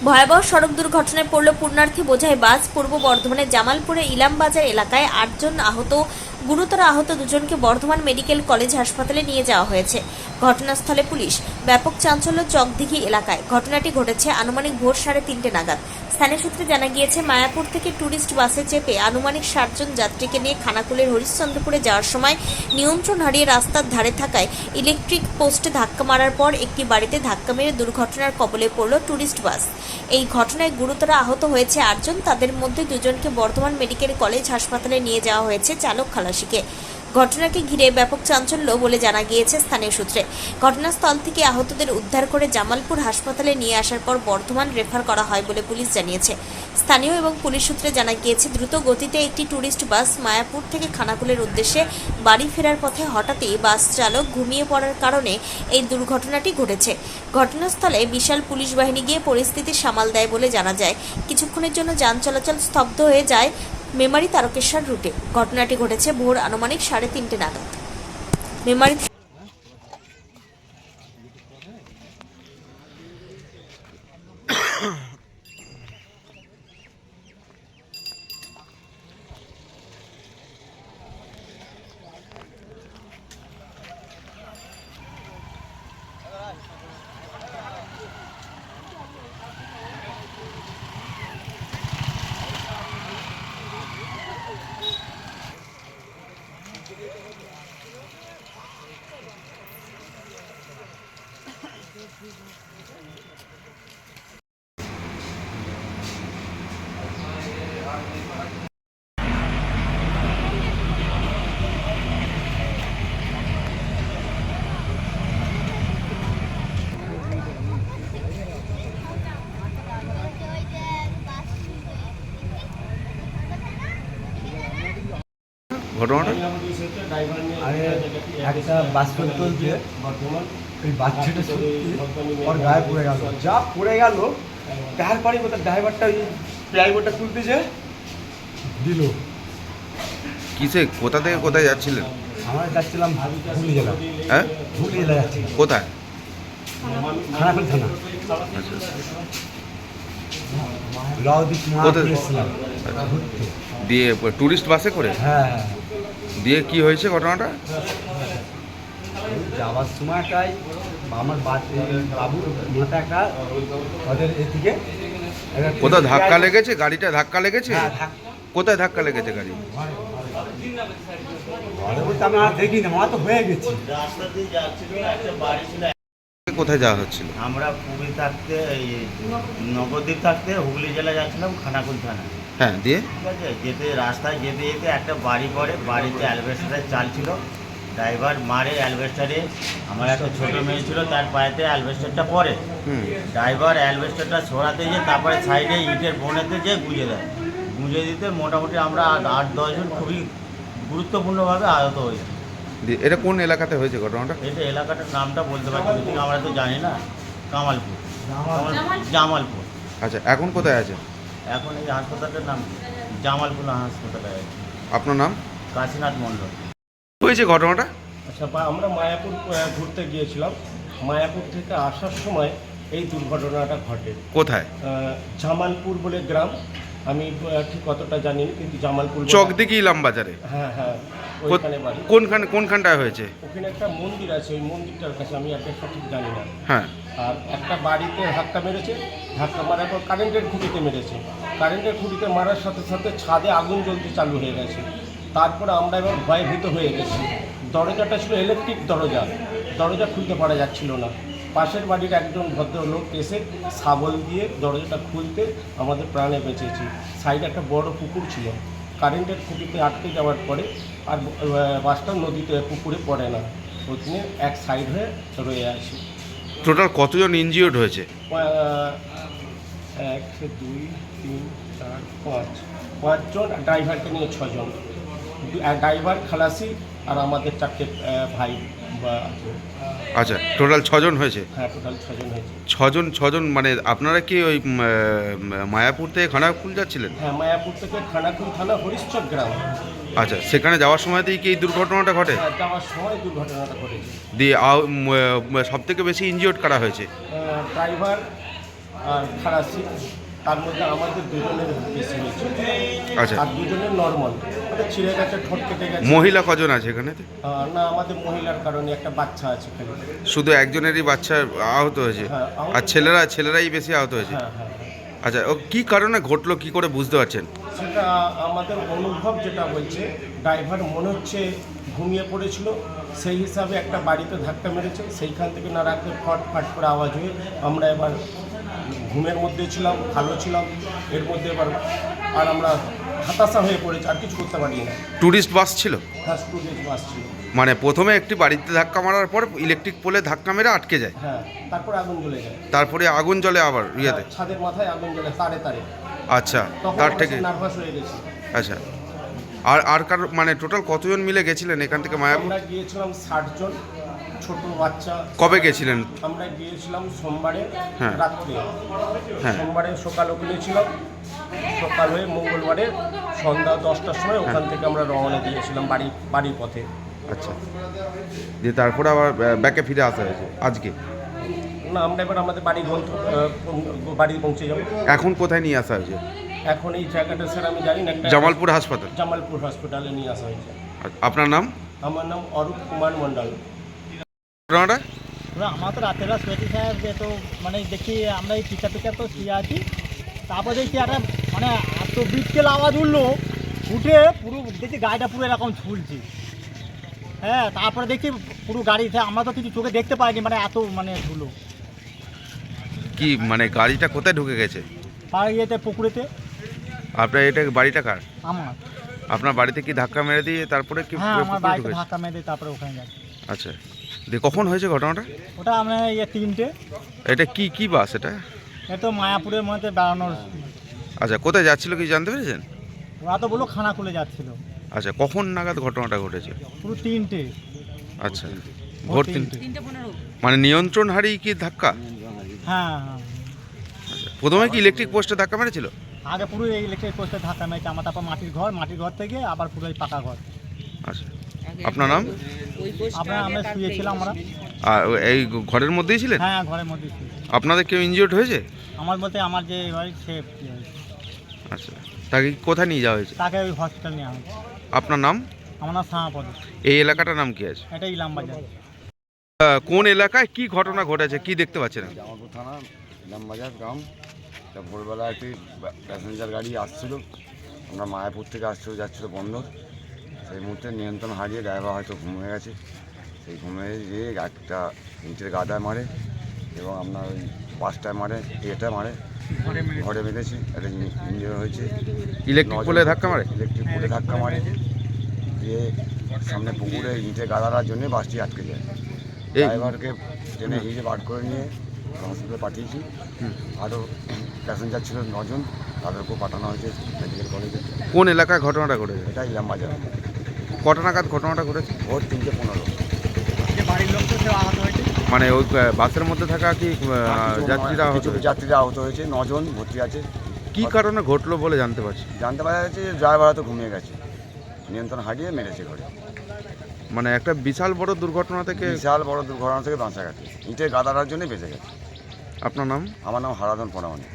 ভয়াবহ সড়ক দুর্ঘটনায় পড়ল পুণ্যার্থী বোঝাই বাস। পূর্ব বর্ধমানের জামালপুরে ইলামবাজার এলাকায় ৮ জন আহত, গুরুতর আহত দুজনকে বর্ধমান মেডিকেল কলেজ হাসপাতালে নিয়ে যাওয়া হয়েছে। ঘটনাস্থলে পুলিশ। ব্যাপক চাঞ্চল্য চকদিঘি এলাকায়। ঘটনাটি ঘটেছে আনুমানিক ভোর 3:30 নাগাদ। স্থানীয় সূত্রে জানা গিয়েছে, মায়াপুর থেকে ট্যুরিস্ট বাসে চেপে আনুমানিক 60 জন যাত্রীকে নিয়ে খানাকুলের হরিশ্চন্দ্রপুরে যাওয়ার সময় নিয়ন্ত্রণ হারিয়ে রাস্তার ধারে থাকায় ইলেকট্রিক পোস্টে ধাক্কা মারার পর একটি বাড়িতে ধাক্কা মেরে দুর্ঘটনার কবলে পড়ল ট্যুরিস্ট বাস। এই ঘটনায় গুরুতর আহত হয়েছে 8 জন। তাদের মধ্যে 2 জনকে বর্ধমান মেডিকেল কলেজ হাসপাতালে নিয়ে যাওয়া হয়েছে চালক খালাসিকে। ঘটনাকে ঘিরে ব্যাপক চাঞ্চল্য বলে জানা গিয়েছে স্থানীয় সূত্রে। ঘটনাস্থল থেকে আহতদের উদ্ধার করে জামালপুর হাসপাতালে নিয়ে আসার পর বর্ধমান রেফার করা হয় বলে পুলিশ জানিয়েছে। স্থানীয় এবং পুলিশ সূত্রে জানা গিয়েছে, দ্রুত গতিতে একটি ট্যুরিস্ট বাস মায়াপুর থেকে খানাকুলের উদ্দেশ্যে বাড়ি ফেরার পথে হঠাৎই বাস চালক ঘুমিয়ে পড়ার কারণে এই দুর্ঘটনাটি ঘটেছে। ঘটনাস্থলে বিশাল পুলিশ বাহিনী গিয়ে পরিস্থিতি সামাল দেয় বলে জানা যায়। কিছুক্ষণের জন্য যান চলাচল স্তব্ধ হয়ে যায় মেমারি তারকেশ্বর রুটে। ঘটনাটি ঘটেছে ভোর আনুমানিক 3:30 নাগাদ। মেমারি ঘটনাটা আরে একটা বাস পেট্রোল দিয়ে ওই বাচ্চাটা সত্যি ওর গায়ে পড়ে গেল, যা পড়ে গেল তারপরে কোথাও ড্রাইভারটা ওই প্লাইবোর্ডটা তুলতে যে দিল। কিসে কোথা থেকে কোথায় যাচ্ছিলেন? আমরা যাচ্ছিলাম হুগলি জেলা। হ্যাঁ, হুগলি জেলা যাচ্ছি, কোথায়? খানাকুল থানা। আচ্ছা, লাউদ্দিক কোথায়? এসেছিলাম ঘুরতে। দিয়ে ট্যুরিস্ট বাসে করে? হ্যাঁ হ্যাঁ, দিয়ে কি হয়েছে ঘটনাটা? ওই যাওয়ার সময়টাই আমার বাবুর মাথাটা ওদের এদিকে কোথাও ধাক্কা লেগেছে? গাড়িটা ধাক্কা লেগেছে? হ্যাঁ, কোথায় ধাক্কা লেগেছে গাড়ি? ঘরে বলতে আমি আর দেখি না, আমার তো হয়ে গেছি। রাস্তা দিয়ে যাচ্ছিল, একটা বাড়ি ছিল। কোথায় যাওয়া হচ্ছিল? আমরা পুরী থাকতে এই নবদ্বীপ থাকতে হুগলি জেলা যাচ্ছিলাম খানাকুল থানা। হ্যাঁ, দিয়ে ঠিক আছে, যেতে রাস্তায় যেতে যেতে একটা বাড়ি পড়ে, বাড়িতে অ্যালবেস্টারের চাল ছিল, ড্রাইভার মারে অ্যালবেস্টারে। আমার একটা ছোটো মেয়ে ছিল, তার পায়েতে অ্যালবেস্টারটা পড়ে। ড্রাইভার অ্যালবেস্টারটা সরাতে গিয়ে তারপরে সাইডে ইটের বনেতে যেয়ে গুঁজে দেয়। গুঁজে দিতে মোটামুটি আমরা 8-10 জন খুবই গুরুত্বপূর্ণভাবে আহত হয়েছি। দিয়ে এটা কোন এলাকাতে হয়েছে ঘটনাটা? এটা এলাকাটার নামটা বলতে পারছি না, ঠিক আমরা তো জানি না। কামালপুর, জামালপুর। আচ্ছা, এখন কোথায় আছে? এখন এই হাসপাতালটার নাম কি? জামালপুর হাসপাতালে আছে। আপনার নাম? কাশীনাথ মণ্ডল। হয়েছে ঘটনাটা? আচ্ছা, আমরা মায়াপুর ঘুরতে গিয়েছিলাম। মায়াপুর থেকে আসার সময় এই দুর্ঘটনাটা ঘটে। কোথায়? জামালপুর বলে গ্রাম, আমি ঠিক কতটা জানি না, কিন্তু জামালপুর চকদিঘি ইলামবাজারে? হ্যাঁ হ্যাঁ, ওইখানে বাড়ি। কোনখানটায় হয়েছে? ওখানে একটা মন্দির আছে, ওই মন্দিরটার কাছে, আমি অ্যাড্রেসটা ঠিক জানি না। হ্যাঁ, আর একটা বাড়িতে ধাক্কা মেরেছে, ধাক্কা মারার পর কারেন্টের খুঁটিতে মেরেছে। কারেন্টের খুঁটিতে মারার সাথে সাথে ছাদে আগুন জ্বলতে চালু হয়ে গেছে। তারপরে আমরা এবার ভয়ভীত হয়ে গেছি। দরজাটা ছিল ইলেকট্রিক দরজা, দরজা খুলতে পারা যাচ্ছিল না। পাশের বাড়ির একজন ভদ্রলোক এসে শাবল দিয়ে দরজাটা খুলতে আমাদের প্রাণে বেঁচেছি। সাইডে একটা বড় পুকুর ছিল, কারেন্টের খুঁটিতে আটকে যাওয়ার পরে আর বাসটা নদীতে পুকুরে পড়ে না, ওখানে এক সাইড হয়ে রয়ে আছে। টোটাল কতজন ইনজিওর্ড হয়েছে? 1, 2, 3, 4, 5, 5 জন, ড্রাইভারকে নিয়ে 6 জন। ড্রাইভার, খালাসি আর আমাদের 4টে ভাই বা। আচ্ছা, টোটাল 6 জন হয়েছে? হ্যাঁ, টোটাল 6 জন হয়েছে। 6 জন মানে আপনারা কি ওই মায়াপুর থেকে খানাকুল যাচ্ছিলেন? হ্যাঁ, মায়াপুর থেকে খানাকুল থানা হরিশ্চক গ্রাম। আচ্ছা, সেখানে যাওয়ার সময়তেই কি এই দুর্ঘটনাটা ঘটে? হ্যাঁ, যাওয়ার সময় দুর্ঘটনাটা ঘটেছে। দিয়ে সব থেকে বেশি ইনজিওর্ড কারা হয়েছে? ড্রাইভার আর খালাসি, তার মধ্যে আমাদের দুজনের বেশি হয়েছে আচ্ছা, আর দুজনের নর্মাল, মানে ছিঁড়ে গেছে, ঠোঁট কেটে গেছে। মহিলা কজন আছে এখানে? না, আমাদের মহিলার কারণে একটা বাচ্চা আছে এখানে। শুধু একজনেরই বাচ্চা আহত হয়েছে? হ্যাঁ, আহত। আর ছেলেরাই বেশি আহত হয়েছে? হ্যাঁ হ্যাঁ হ্যাঁ। আচ্ছা, ও কি কারণে ঘটলো কি করে বুঝতে পারছেন? সেটা আমাদের অনুভব যেটা বলছে, ড্রাইভার মনে হচ্ছে ঘুমিয়ে পড়েছিল, সেই হিসাবে একটা বাড়িতে ধাক্কা মেরেছে, সেইখান থেকে না রাখতে ফট ফাট করে আওয়াজ হয়ে আমরা এবার ঘুমের মধ্যে ছিলাম, ভালো ছিলাম, এর মধ্যে এবার আর আমরা হতাশা হয়ে পড়েছি, আর কিছু করতে পারি না। ট্যুরিস্ট বাস ছিল? হ্যাঁ, স্টুডেন্ট বাস ছিল। মানে প্রথমে একটি বাড়িতে ধাক্কা মারার পর ইলেকট্রিক পোলে ধাক্কা মেরে আটকে যায়, হ্যাঁ, তারপর আগুন জ্বলে যায়। তারপরে আগুন জ্বলে আবার ইয়েতে? হ্যাঁ, ছাদের মাথায় আগুন জ্বলে তারে তারে। আচ্ছা, তখন তার থেকে নার্ভাস হয়ে গেছি। আচ্ছা, আর কারো মানে টোটাল কতজন মিলে গেছিলেন এখান থেকে মায়াপুর? আমরা গিয়েছিলাম 60 জন, ছোট বাচ্চা। কবে গেছিলেন? আমরা গিয়েছিলাম সোমবারে হ্যাঁ। রাত্রে। হ্যাঁ। সোমবারে সকাল ওখানে ছিলাম, সকাল হয়ে মঙ্গলবারে সন্ধ্যা 10টার সময় ওখান থেকে আমরা রওনা দিয়েছিলাম বাড়ির পথে। আচ্ছা, দিয়ে তারপরে আবার ব্যাকে ফিরে আসা হয়েছে আজকে? না, আমরা এবার আমাদের বাড়ি পৌঁছে যাব। এখন কোথায় নিয়ে আসা হয়েছে? এখন এই জায়গাটা স্যার আমি জানি না, একটা জামালপুর হাসপাতাল? জামালপুর হসপিটালে নিয়ে আসা হয়েছে। আপনার নাম? আমার নাম অরূপ কুমার মণ্ডল। ঘটনাটা? আমরা তো রাত্রেবেলা শুয়েছি স্যার, যে তো মানে দেখি আমরা এই পিছা তো শুয়ে আছি, তারপর দেখি একটা মানে এত বিটকেল আওয়াজ উঠলো, উঠে পুরো দেখি গাড়িটা পুরো এরকম ঝুলছে। হ্যাঁ, তারপরে দেখি পুরো গাড়িতে, আমরা তো কিছু চোখে দেখতে পাইনি, মানে এত মানে ধুলো। কি মানে গাড়িটা কোথায় ঢুকে গেছে? পাড়া ইয়েতে পুকুরেতে। আপনার এটা বাড়িটা কার? আমার। আপনার বাড়িতে কি ধাক্কা মেরে দিয়ে তারপরে কি হ্যাঁ, পুরো আমার পুকুরে বাড়িতে ঢুকেছে? ধাক্কা মেরে দিয়ে তারপরে ওখানে যাচ্ছি। আচ্ছা, দিয়ে কখন হয়েছে ঘটনাটা? ওটা আমরা 3টে। এটা কি বাস এটা? এ তো মায়াপুরের মধ্যে বেড়ানোর। আচ্ছা, কোথায় যাচ্ছিল কি জানতে পেরেছেন? ওরা তো বললো খানা খুলে যাচ্ছিল। আচ্ছা, কখন নাগাদ ঘটনাটা ঘটেছে? পুরো 3টে। আচ্ছা, ভোর 3টে। মানে নিয়ন্ত্রণ হারিয়ে কি ধাক্কা? হ্যাঁ হ্যাঁ, আচ্ছা, প্রথমে কি ইলেকট্রিক পোস্টে ধাক্কা মেরেছিল? আগে পুরো এই ইলেকট্রিক পোস্টে ধাক্কা মেরেছে আমার, তারপর মাটির ঘর থেকে আবার পুরো এই পাকা ঘর। আচ্ছা, আপনার নাম? আমরা শুয়েছিলাম আমরা। আর এই ঘরের মধ্যেই ছিলেন? হ্যাঁ, ঘরের মধ্যে শুয়ে। আপনাদের কেউ ইনজিওর্ড হয়েছে? আমার বলতে আমার যে ভাই সে আচ্ছা, তাকে কোথায় নিয়ে যাওয়া হয়েছে? তাকে ওই হসপিটাল নিয়ে আসে। আপনার নাম? আমার নাম শ্যামাপদ। এই এলাকাটার নাম কি আছে? এটা ইলামবাজার। কোন এলাকায় কি ঘটনা ঘটেছে, কি দেখতে পাচ্ছেন? জামালপুর থানা ইলামবাজার গ্রাম। তা ভোরবেলা একটি প্যাসেঞ্জার গাড়ি আসছিল, আমরা মায়াপুর থেকে যাচ্ছিল বন্দর। সেই মুহূর্তে নিয়ন্ত্রণ হারিয়ে ড্রাইভার হয়তো ঘুমিয়ে গেছে, সেই ঘুমিয়ে গিয়ে একটা ইটের গাদায় মারে এবং আপনার ওই পাঁচটায় মারে, এটা মারে, ঘরে মেরেছি, একটা ইঞ্জিন হয়েছে। ইলেকট্রিক পোলে ধাক্কা মারে? ইলেকট্রিক পোলে ধাক্কা মারে, দিয়ে সামনে পুকুরে ইটের গাদার জন্যে বাসটি আটকে যায়। ড্রাইভারকে ট্রেনে হিজে বার করে নিয়ে হসপিটালে পাঠিয়েছি। আরও প্যাসেঞ্জার ছিল 9 জন, তাদেরকেও পাঠানো হয়েছে মেডিকেল কলেজে। কোন এলাকায় ঘটনাটা ঘটেছে? এটা ইলামবাজার। কটা নাগাদ ঘটনাটা ঘটেছে? ভোর 3:15। বাড়ির লোক তো সেও আহত হয়েছে। মানে ওই বাসের মধ্যে থাকা কি যাত্রীরা আহত কিছু হয়েছে? যাত্রীরা আহত হয়েছে, 9 জন ভর্তি আছে। কি কারণে ঘটলো বলে জানতে পারছি? জানতে পারা যাচ্ছে যে ড্রাইভার হয়তো ঘুমিয়ে গেছে, নিয়ন্ত্রণ হারিয়ে মেরেছে ঘরে। মানে একটা বিশাল বড় দুর্ঘটনা থেকে? বিশাল বড় দুর্ঘটনা থেকে বাঁচা গেছে, ইটের গাদার জন্যই বেঁচে গেছে। আপনার নাম? আমার নাম হারাধন পরামানি।